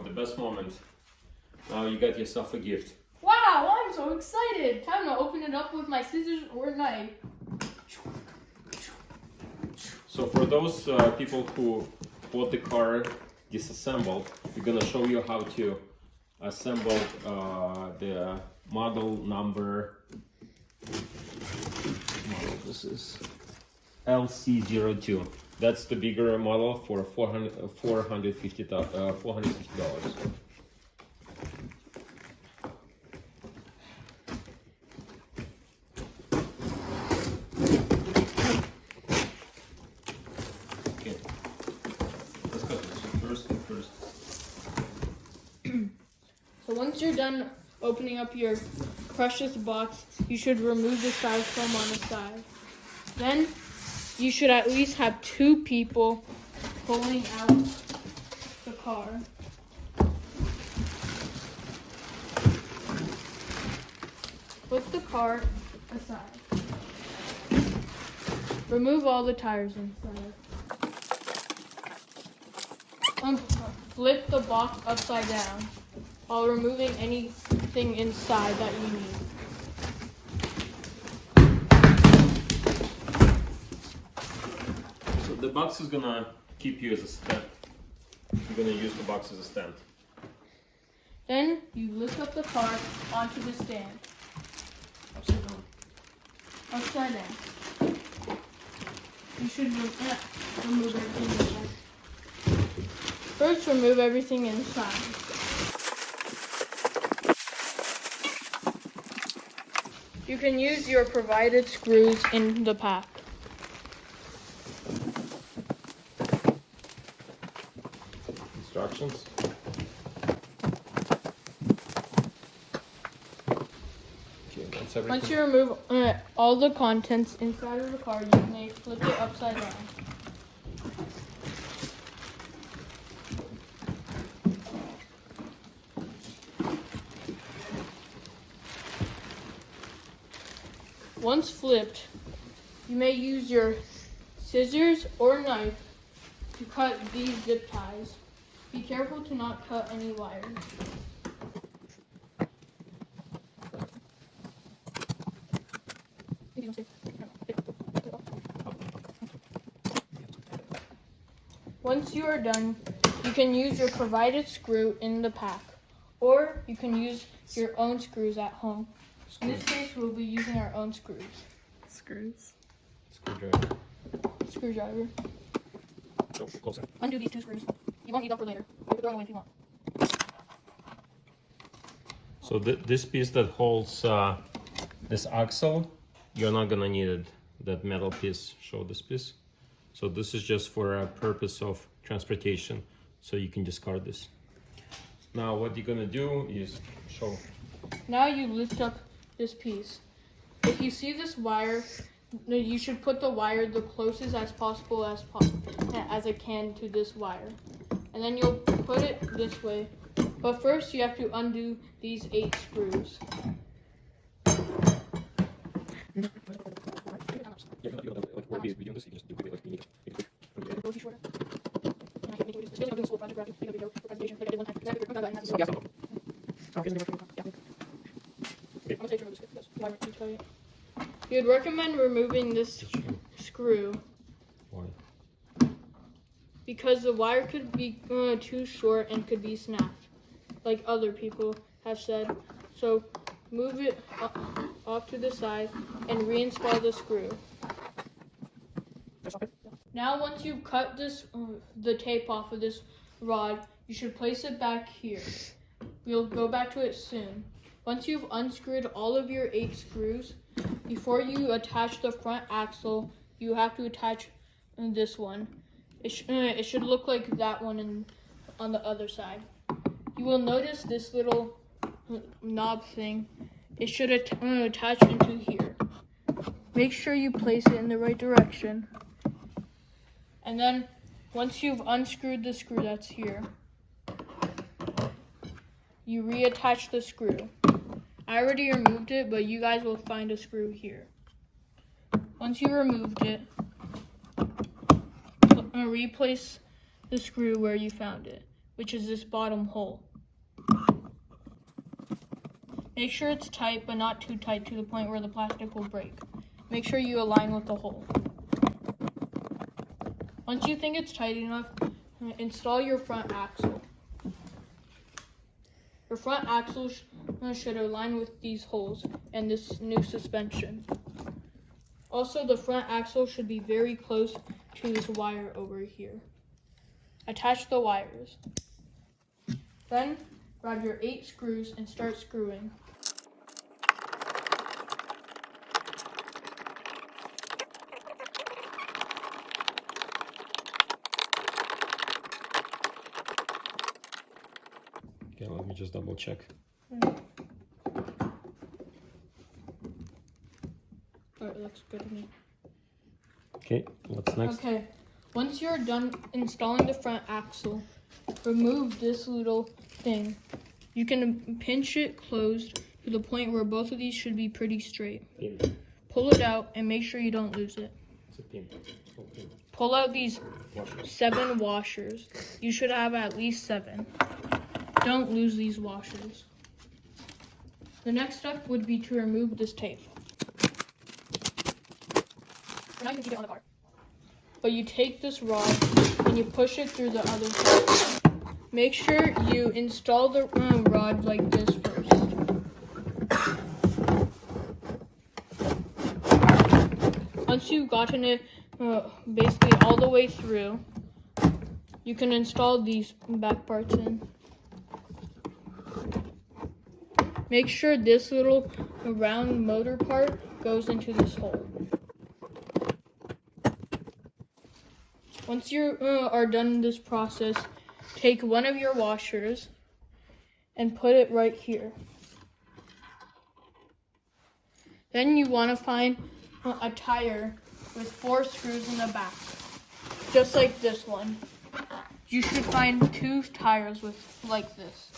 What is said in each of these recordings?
the best moment. Now you got yourself a gift. Wow, I'm so excited. Time to open it up with my scissors or knife. So for those people who bought the car disassembled, we're gonna show you how to assemble the model number. This is LC02. That's the bigger model for $450. Okay. Let's cut this first. So once you're done opening up your precious box, you should remove the styrofoam on the side. Then you should at least have 2 people pulling out the car. Put the car aside. Remove all the tires inside. Flip the box upside down while removing anything inside that you need. So the box is gonna keep you as a stand. You're gonna use the box as a stand. Then you lift up the car onto the stand. Upside down. Upside down. You should remove everything inside. First, remove everything inside. You can use your provided screws in the pack. Instructions. Okay, that's everything. Once you remove all the contents inside of the car, you may flip it upside down. Once flipped, you may use your scissors or knife to cut these zip ties. Be careful to not cut any wires. Once you are done, you can use your provided screw in the pack, or you can use your own screws at home. In this case, we'll be using our own screws. Screws. Screwdriver. Screwdriver. Go closer. Undo these 2 screws. You won't need them for later. You can throw them away if you want. So this piece that holds this axle, you're not gonna need it. That metal piece. Show this piece. So this is just for a purpose of transportation. So you can discard this. Now what you're gonna do is show. Now you lift up this piece. If you see this wire, you should put the wire the closest as possible as it can to this wire. And then you'll put it this way. But first you have to undo these 8 screws. You'd recommend removing this screw Why? because the wire could be too short and could be snapped, like other people have said. So move it off to the side and reinstall the screw. Now once you've cut the tape off of this rod, you should place it back here. We'll go back to it soon. Once you've unscrewed all of your 8 screws, before you attach the front axle, you have to attach this one. It should look like that one on the other side. You will notice this little knob thing. It should attach into here. Make sure you place it in the right direction. And then once you've unscrewed the screw that's here, you reattach the screw. I already removed it, but you guys will find a screw here. Once you removed it, replace the screw where you found it. which is this bottom hole. Make sure it's tight, but not too tight to the point where the plastic will break. Make sure you align with the hole. Once you think it's tight enough, install your front axle. Your front axle should align with these holes and this new suspension. Also, the front axle should be very close to this wire over here. Attach the wires. Then, grab your 8 screws and start screwing. Okay, let me just double check. Alright, looks good to me. Okay, what's next? Okay, once you're done installing the front axle, remove this little thing. You can pinch it closed to the point where both of these should be pretty straight. Pin. Pull it out and make sure you don't lose it. It's a pin. Oh, pin. Pull out these Washers. 7 washers. You should have at least 7. Don't lose these washers. The next step would be to remove this tape. We're not going to keep it on the car. But you take this rod and you push it through the other side. Make sure you install the rod like this first. Once you've gotten it basically all the way through, you can install these back parts in. Make sure this little round motor part goes into this hole. Once you are done this process, take one of your washers and put it right here. Then you want to find a tire with 4 screws in the back, just like this one. You should find 2 tires like this.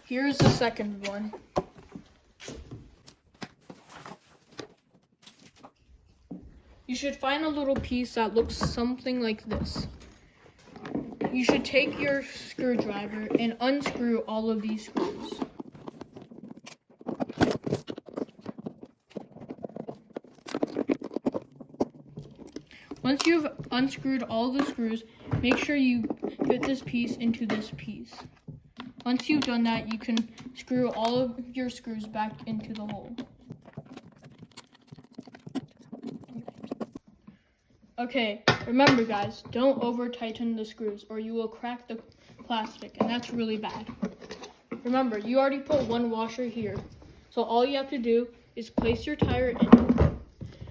Here's the second one. You should find a little piece that looks something like this. You should take your screwdriver and unscrew all of these screws. Once you've unscrewed all the screws, make sure you fit this piece into this piece. Once you've done that, you can screw all of your screws back into the hole. Okay, remember guys, don't over tighten the screws or you will crack the plastic, and that's really bad. Remember, you already put 1 washer here, so all you have to do is place your tire in.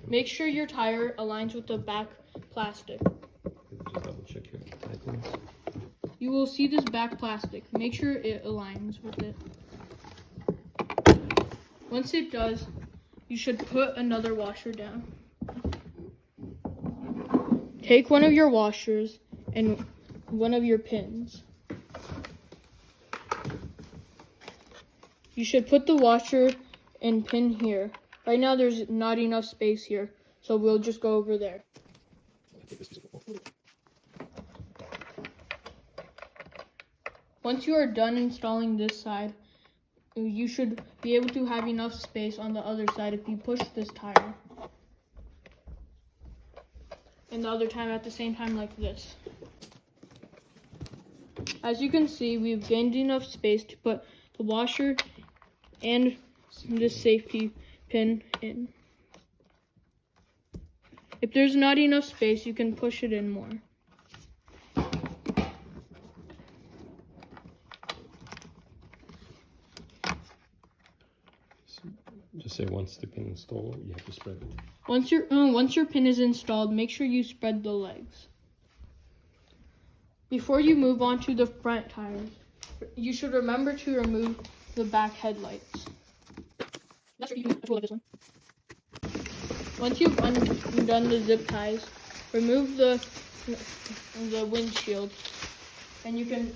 Make sure your tire aligns with the back plastic. Just double check your tightness. You will see this back plastic. Make sure it aligns with it. Once it does, you should put another washer down. Take one of your washers and one of your pins. You should put the washer and pin here. Right now there's not enough space here, so we'll just go over there. Once you are done installing this side, you should be able to have enough space on the other side if you push this tire. And the other time at the same time like this. As you can see, we've gained enough space to put the washer and this safety pin in. If there's not enough space, you can push it in more. Just say once the pin installed, you have to spread it. Once your pin is installed, make sure you spread the legs. Before you move on to the front tires, you should remember to remove the back headlights. That's where you can use a tool like this one. Once you've undone the zip ties, remove the windshield, and you can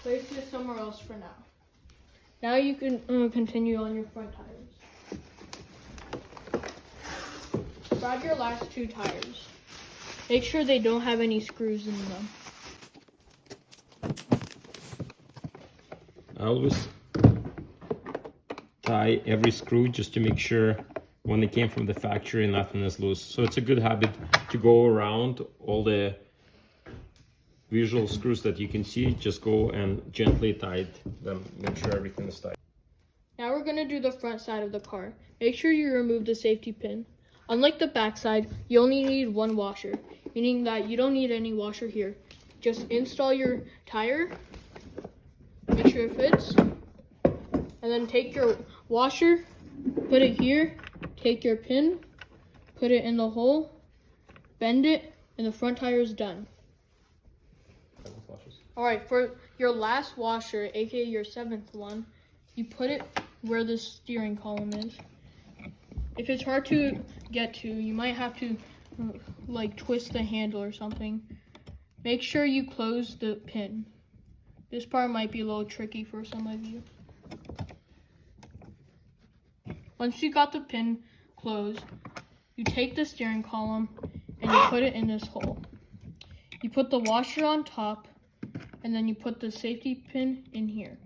place it somewhere else for now. Now you can continue on your front tires. Grab your last 2 tires. Make sure they don't have any screws in them. I always tie every screw just to make sure when it came from the factory nothing is loose. So it's a good habit to go around all the visual screws that you can see, just go and gently tight them, make sure everything is tight. Now we're going to do the front side of the car. Make sure you remove the safety pin. Unlike the back side, you only need one washer, meaning that you don't need any washer here. Just install your tire, make sure it fits, and then take your washer, put it here, take your pin, put it in the hole, bend it, and the front tire is done. Alright, for your last washer, aka your 7th one, you put it where the steering column is. If it's hard to get to, you might have to like twist the handle or something. Make sure you close the pin. This part might be a little tricky for some of you. Once you got the pin closed, you take the steering column and you put it in this hole. You put the washer on top, and then you put the safety pin in here.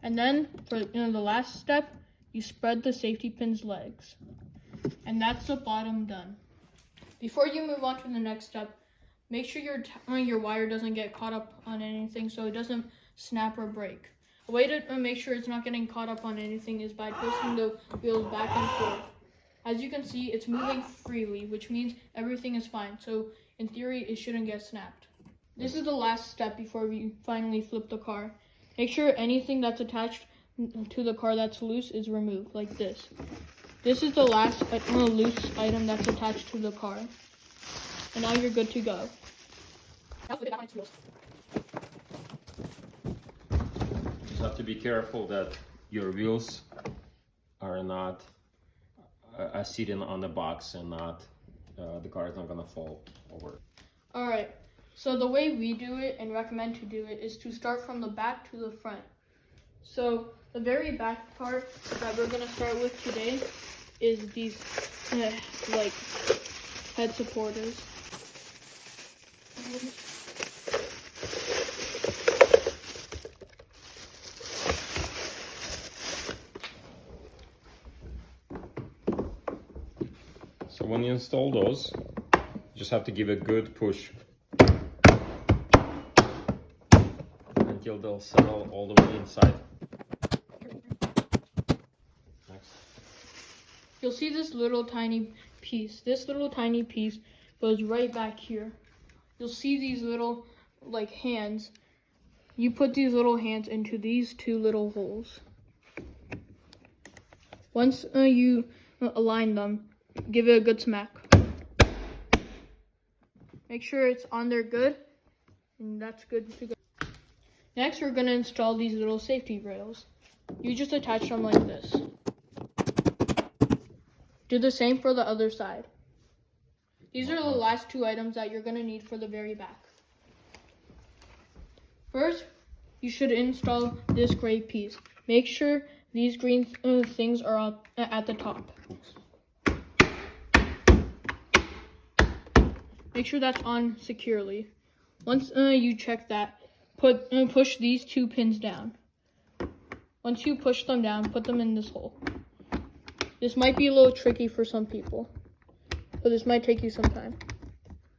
And then for the last step, you spread the safety pin's legs. And that's the bottom done. Before you move on to the next step, make sure your wire doesn't get caught up on anything so it doesn't snap or break. A way to make sure it's not getting caught up on anything is by twisting the wheels back and forth. As you can see, it's moving freely, which means everything is fine. So in theory, it shouldn't get snapped. This is the last step before we finally flip the car. Make sure anything that's attached to the car that's loose is removed, like this. This is the last loose item that's attached to the car. And now you're good to go. Just have to be careful that your wheels are not sitting on the box and not the car is not gonna fall over. Alright, so the way we do it and recommend to do it is to start from the back to the front. So the very back part that we're going to start with today is these like head supporters. So when you install those, you just have to give a good push until they'll settle all the way inside. Next. You'll see this little tiny piece. This little tiny piece goes right back here. You'll see these little like hands. You put these little hands into these two little holes. Once you align them, give it a good smack. Make sure it's on there good, and that's good to go. Next, we're going to install these little safety rails. You just attach them like this. Do the same for the other side. These are the last two items that you're going to need for the very back. First, you should install this gray piece. Make sure these green things are at the top. Make sure that's on securely. Once you check that, push these two pins down. Once you push them down, put them in this hole. This might be a little tricky for some people, but this might take you some time.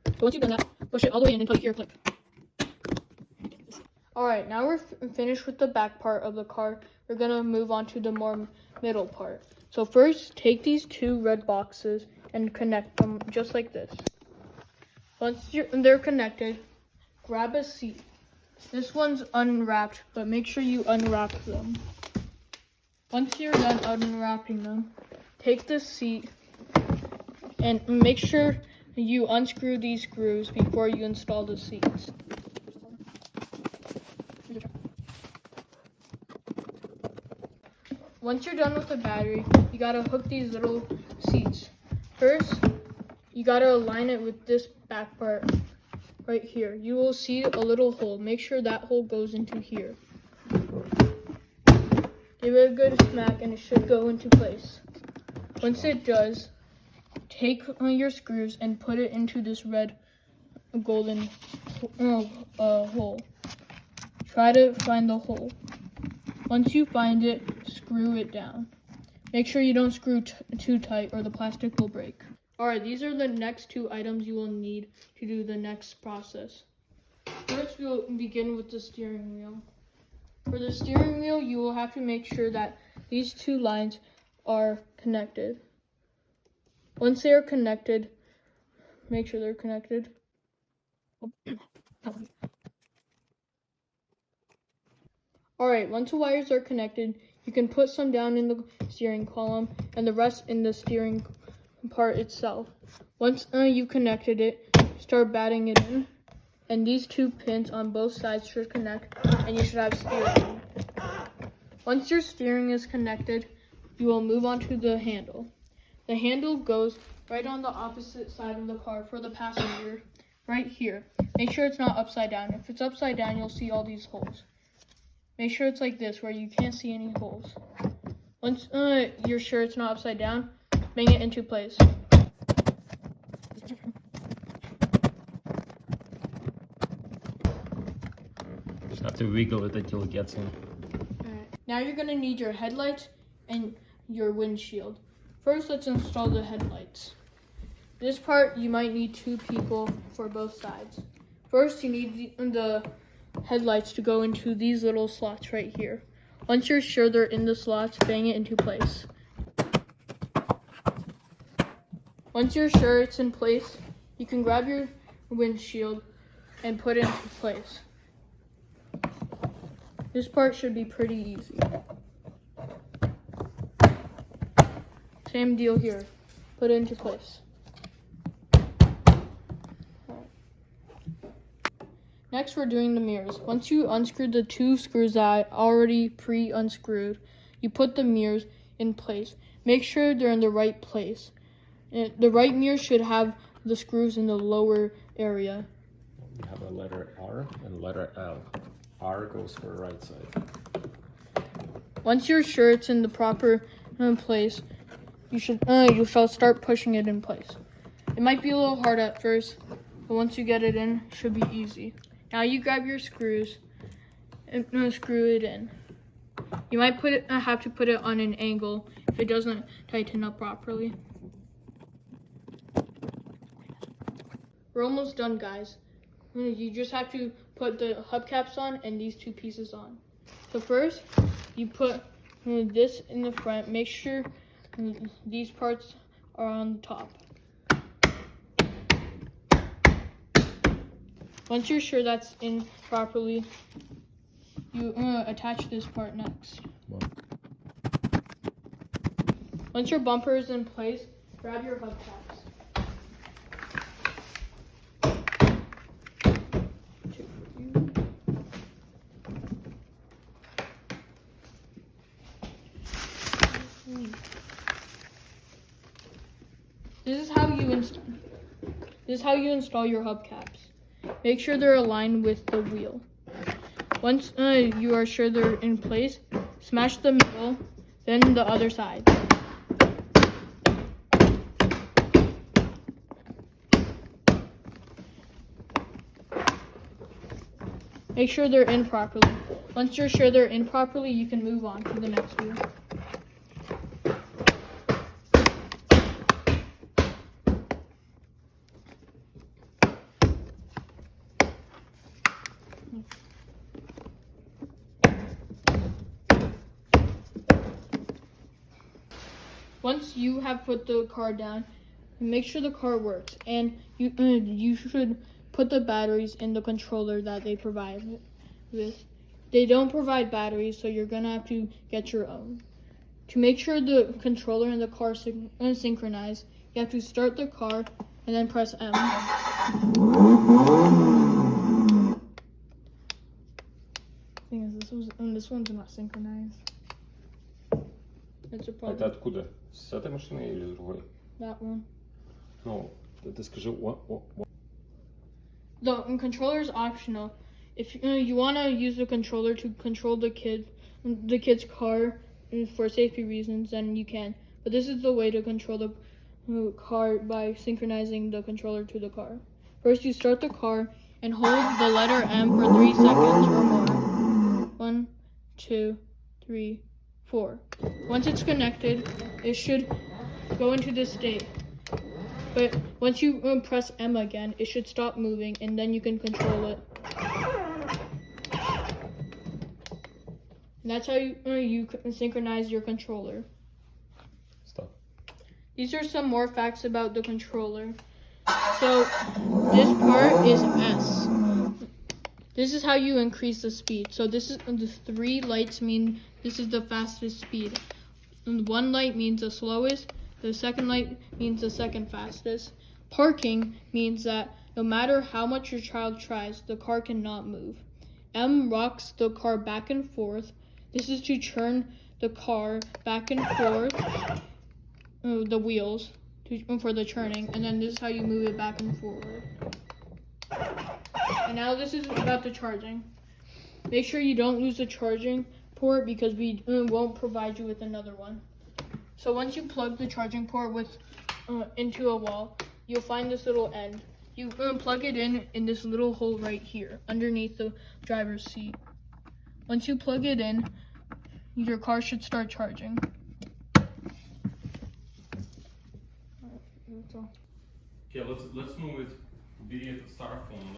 So once you've done that, push it all the way in until you hear a click. Alright, now we're finished with the back part of the car. We're going to move on to the more middle part. So first, take these two red boxes and connect them just like this. Once they're connected, grab a seat. This one's unwrapped, but make sure you unwrap them. Once you're done unwrapping them, take the seat and make sure you unscrew these screws before you install the seats. Once you're done with the battery, you gotta hook these little seats. First, you gotta align it with this back part right here. You will see a little hole. Make sure that hole goes into here. Give it a good smack and it should go into place. Once it does, take your screws and put it into this red golden hole. Try to find the hole. Once you find it, screw it down. Make sure you don't screw too tight or the plastic will break. Alright, these are the next 2 items you will need to do the next process. First, we'll begin with the steering wheel. For the steering wheel, you will have to make sure that these 2 lines are connected. Once they are connected, make sure they're connected. Alright, once the wires are connected, you can put some down in the steering column and the rest in the steering part itself. Once you connected it, start batting it in. And these 2 pins on both sides should connect and you should have steering. Once your steering is connected, you will move on to the handle. The handle goes right on the opposite side of the car for the passenger, right here. Make sure it's not upside down. If it's upside down, you'll see all these holes. Make sure it's like this, where you can't see any holes. Once you're sure it's not upside down, bang it into place. Just have to wiggle it until it gets in. Alright. Now you're going to need your headlights and your windshield. First, let's install the headlights. This part, you might need 2 people for both sides. First, you need the headlights to go into these little slots right here. Once you're sure they're in the slots, bang it into place. Once you're sure it's in place, you can grab your windshield and put it into place. This part should be pretty easy. Same deal here. Put it into place. Next, we're doing the mirrors. Once you unscrew the 2 screws that I already pre-unscrewed, you put the mirrors in place. Make sure they're in the right place. The right mirror should have the screws in the lower area. You have a letter R and letter L. R goes for the right side. Once you're sure it's in the proper place, you shall start pushing it in place. It might be a little hard at first, but once you get it in, it should be easy. Now you grab your screws and screw it in. You might have to put it on an angle if it doesn't tighten up properly. We're almost done, guys. You just have to put the hubcaps on and these 2 pieces on. So first, you put this in the front. Make sure these parts are on the top. Once you're sure that's in properly, you attach this part next. Wow. Once your bumper is in place, grab your hubcaps. This is how you install your hubcaps. Make sure they're aligned with the wheel. Once you are sure they're in place, smash the middle, then the other side. Make sure they're in properly. Once you're sure they're in properly, you can move on to the next wheel. Once you have put the car down, make sure the car works, and you should put the batteries in the controller that they provide with. They don't provide batteries, so you're gonna have to get your own. To make sure the controller and the car synchronize, you have to start the car and then press M. Thing is, this one's not synchronized. That's a problem. Это откуда? С этой машины или с другой? That one. No, ты скажи, what? The controller is optional. If you want to use the controller to control the kid's car for safety reasons, then you can. But this is the way to control car by synchronizing the controller to the car. First, you start the car and hold the letter M for 3 seconds or more. 1, 2, 3, 4. Once it's connected, it should go into this state. But once you press M again, it should stop moving, and then you can control it. And that's how you synchronize your controller. Stop. These are some more facts about the controller. So this part is S. This is how you increase the speed. So this is the 3 lights mean this is the fastest speed. And 1 light means the slowest. The second light means the second fastest. Parking means that no matter how much your child tries, the car cannot move. M rocks the car back and forth. This is to turn the car back and forth, the wheels for the turning, and then this is how you move it back and forward. And now this is about the charging. Make sure you don't lose the charging port because we won't provide you with another one. So once you plug the charging port into a wall, you'll find this little end. You plug it in this little hole right here underneath the driver's seat. Once you plug it in, your car should start charging. Okay, let's move it. Be it styrofoam.